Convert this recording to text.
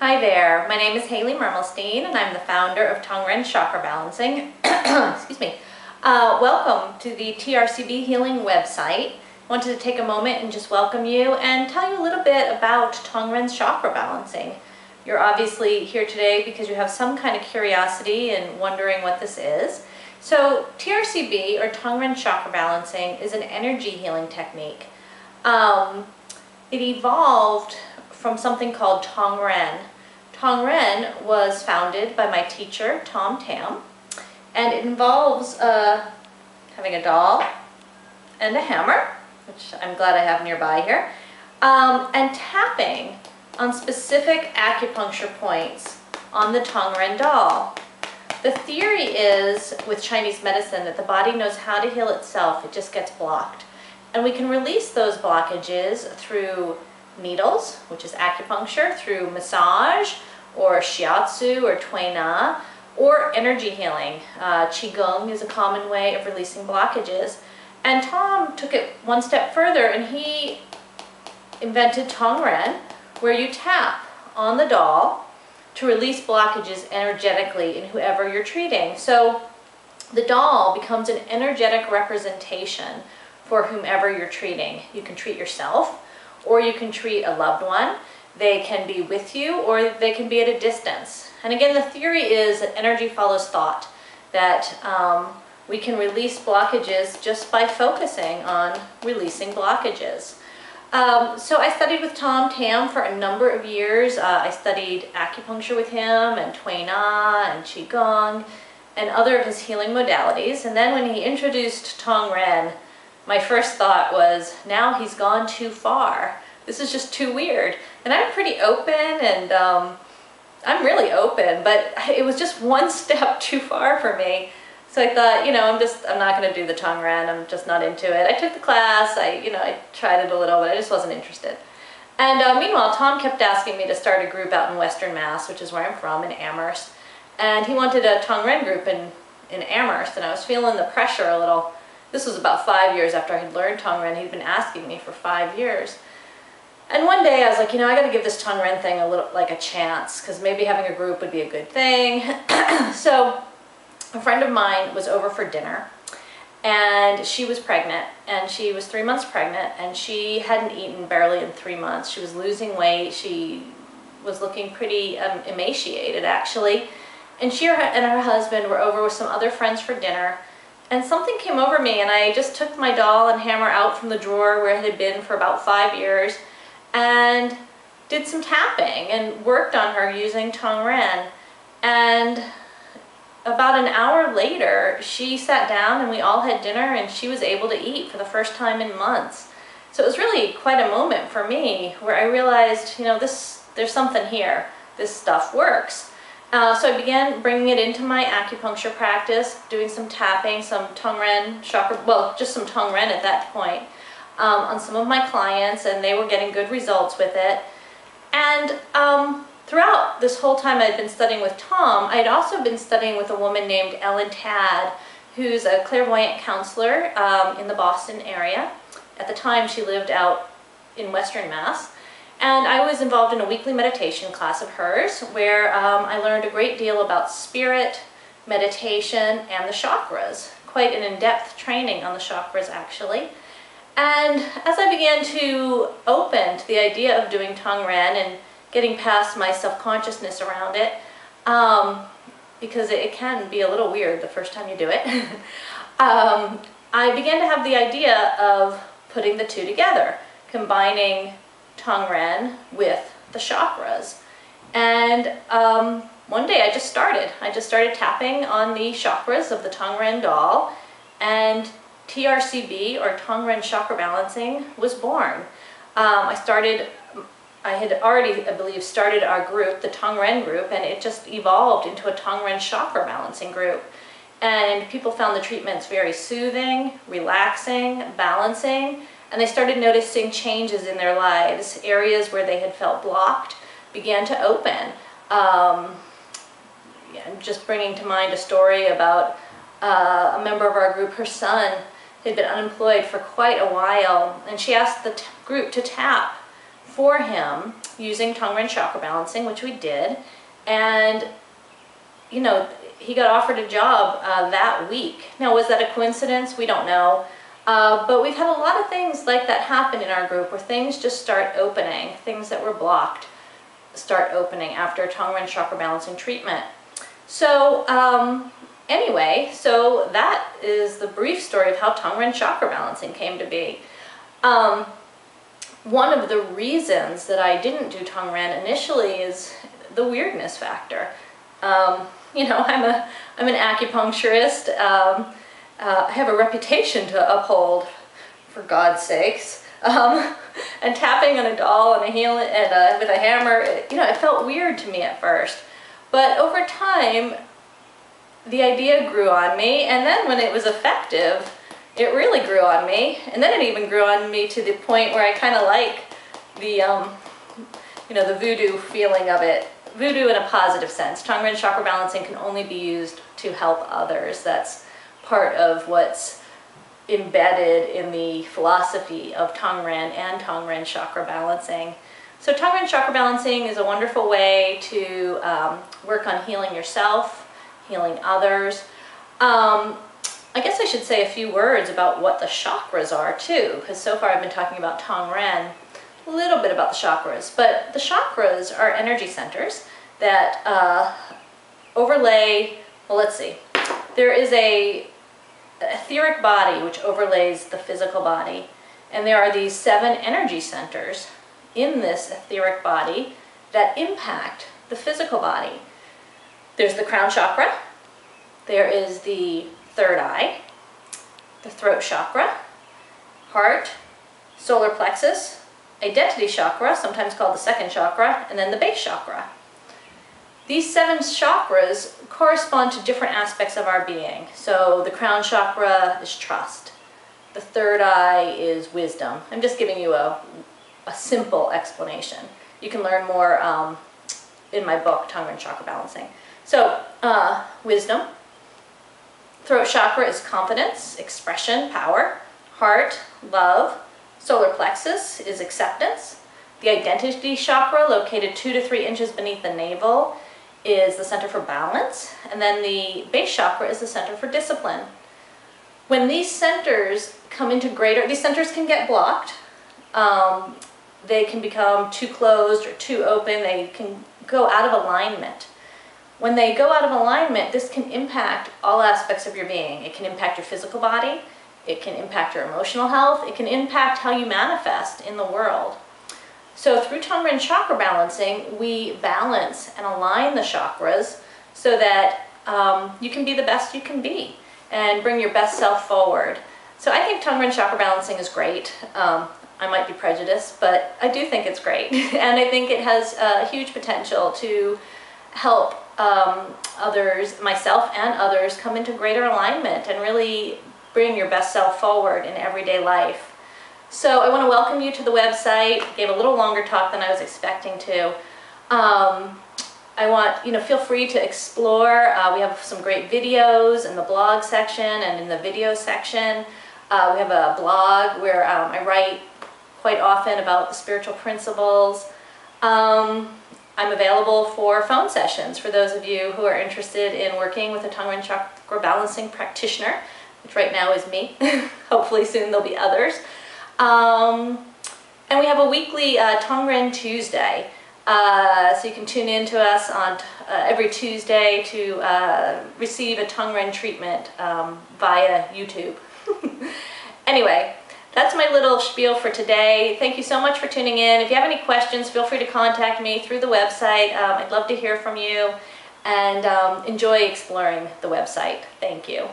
Hi there, my name is Hayley Mermelstein and I'm the founder of Tong Ren Chakra Balancing. Excuse me. Welcome to the TRCB Healing website. I wanted to take a moment and just welcome you and tell you a little bit about Tong Ren Chakra Balancing. You're obviously here today because you have some kind of curiosity and wondering what this is. So TRCB, or Tong Ren Chakra Balancing, is an energy healing technique. It evolved from something called Tong Ren. Tong Ren was founded by my teacher, Tom Tam, and it involves having a doll and a hammer, which I'm glad I have nearby here, and tapping on specific acupuncture points on the Tong Ren doll. The theory is, with Chinese medicine, that the body knows how to heal itself, it just gets blocked. And we can release those blockages through needles, which is acupuncture, through massage, or shiatsu, or Tui Na, or energy healing. Qigong is a common way of releasing blockages. And Tom took it one step further, and he invented Tong Ren, where you tap on the doll to release blockages energetically in whoever you're treating. So the doll becomes an energetic representation for whomever you're treating. You can treat yourself, or you can treat a loved one. They can be with you, or they can be at a distance. And again, the theory is that energy follows thought, that we can release blockages just by focusing on releasing blockages. So I studied with Tom Tam for a number of years. I studied acupuncture with him, and Tui Na, and Qigong, and other of his healing modalities. And then when he introduced Tong Ren, my first thought was, now he's gone too far. This is just too weird. And I'm pretty open, and I'm really open, but it was just one step too far for me. So I thought, I'm not going to do the Tong Ren. I'm just not into it. I took the class. I tried it a little, but I just wasn't interested. And meanwhile, Tom kept asking me to start a group out in Western Mass, which is where I'm from, in Amherst. And he wanted a Tong Ren group in Amherst, and I was feeling the pressure a little. This was about 5 years after I had learned Tong Ren. He'd been asking me for 5 years. And one day I was like, I got to give this Tong Ren thing a chance, because maybe having a group would be a good thing. So a friend of mine was over for dinner, and she was pregnant, and she was 3 months pregnant, and she hadn't eaten barely in 3 months. She was losing weight. She was looking pretty emaciated, actually. And she and her husband were over with some other friends for dinner. And something came over me, and I just took my doll and hammer out from the drawer where it had been for about 5 years and did some tapping and worked on her using Tong Ren. And about an hour later, she sat down and we all had dinner, and she was able to eat for the first time in months. So it was really quite a moment for me where I realized, there's something here. This stuff works. So I began bringing it into my acupuncture practice, doing some tapping, some Tong Ren chakra, well, just some Tong Ren at that point, on some of my clients, and they were getting good results with it. And throughout this whole time I'd been studying with Tom, I'd also been studying with a woman named Ellen Tad, who's a clairvoyant counselor in the Boston area. At the time, she lived out in Western Mass. And I was involved in a weekly meditation class of hers, where I learned a great deal about spirit, meditation, and the chakras. Quite an in-depth training on the chakras, actually. And as I began to open to the idea of doing Tong Ren and getting past my self-consciousness around it, because it can be a little weird the first time you do it, I began to have the idea of putting the two together, combining Tong Ren with the chakras. And one day I just started tapping on the chakras of the Tong Ren doll, and TRCB, or Tong Ren Chakra Balancing, was born. I had already, I believe, started our group, the Tong Ren group, and it just evolved into a Tong Ren Chakra Balancing group. And people found the treatments very soothing, relaxing, balancing, and they started noticing changes in their lives. Areas where they had felt blocked began to open. I'm just bringing to mind a story about a member of our group. Her son had been unemployed for quite a while, and she asked the group to tap for him using Tong Ren Chakra balancing, which we did, and you know, he got offered a job that week. Now, was that a coincidence? We don't know. But we've had a lot of things like that happen in our group where things just start opening, things that were blocked start opening after Tong Ren Chakra balancing treatment. So anyway, so that is the brief story of how Tong Ren Chakra balancing came to be. One of the reasons that I didn't do Tong Ren initially is the weirdness factor. You know, I'm an acupuncturist. I have a reputation to uphold, for God's sakes. And tapping on a doll and with a hammer, you know, it felt weird to me at first. But over time, the idea grew on me, and then when it was effective, it really grew on me. And then it even grew on me to the point where I kind of like the, you know, the voodoo feeling of it. Voodoo in a positive sense. Tong Ren Chakra balancing can only be used to help others. That's part of what's embedded in the philosophy of Tong Ren and Tong Ren Chakra balancing. So Tong Ren Chakra balancing is a wonderful way to work on healing yourself, healing others. I guess I should say a few words about what the chakras are too, because so far I've been talking about Tong Ren, a little bit about the chakras. But the chakras are energy centers that overlay, well, let's see. There is an etheric body which overlays the physical body, and there are these 7 energy centers in this etheric body that impact the physical body. There's the crown chakra, there is the third eye, the throat chakra, heart, solar plexus, identity chakra, sometimes called the second chakra, and then the base chakra. These 7 chakras correspond to different aspects of our being. So the crown chakra is trust. The third eye is wisdom. I'm just giving you a simple explanation. You can learn more in my book, Tong Ren Chakra Balancing. So, wisdom. Throat chakra is confidence, expression, power. Heart, love. Solar plexus is acceptance. The identity chakra, located 2 to 3 inches beneath the navel, is the center for balance. And then the base chakra is the center for discipline. When these centers come into these centers can get blocked. They can become too closed or too open. They can go out of alignment. When they go out of alignment, this can impact all aspects of your being. It can impact your physical body. It can impact your emotional health. It can impact how you manifest in the world. So through Tong Ren Chakra balancing, we balance and align the chakras so that you can be the best you can be and bring your best self forward. So I think Tong Ren Chakra balancing is great. I might be prejudiced, but I do think it's great. And I think it has huge potential to help others, myself and others, come into greater alignment and really bring your best self forward in everyday life. So I want to welcome you to the website. I gave a little longer talk than I was expecting to. I want, feel free to explore. We have some great videos in the blog section and in the video section. We have a blog where I write quite often about the spiritual principles. I'm available for phone sessions for those of you who are interested in working with a Tong Ren Chakra balancing practitioner, which right now is me. Hopefully soon there'll be others. And we have a weekly Tong Ren Tuesday. So you can tune in to us on every Tuesday to receive a Tong Ren treatment via YouTube. Anyway, that's my little spiel for today. Thank you so much for tuning in. If you have any questions, feel free to contact me through the website. I'd love to hear from you, and enjoy exploring the website. Thank you.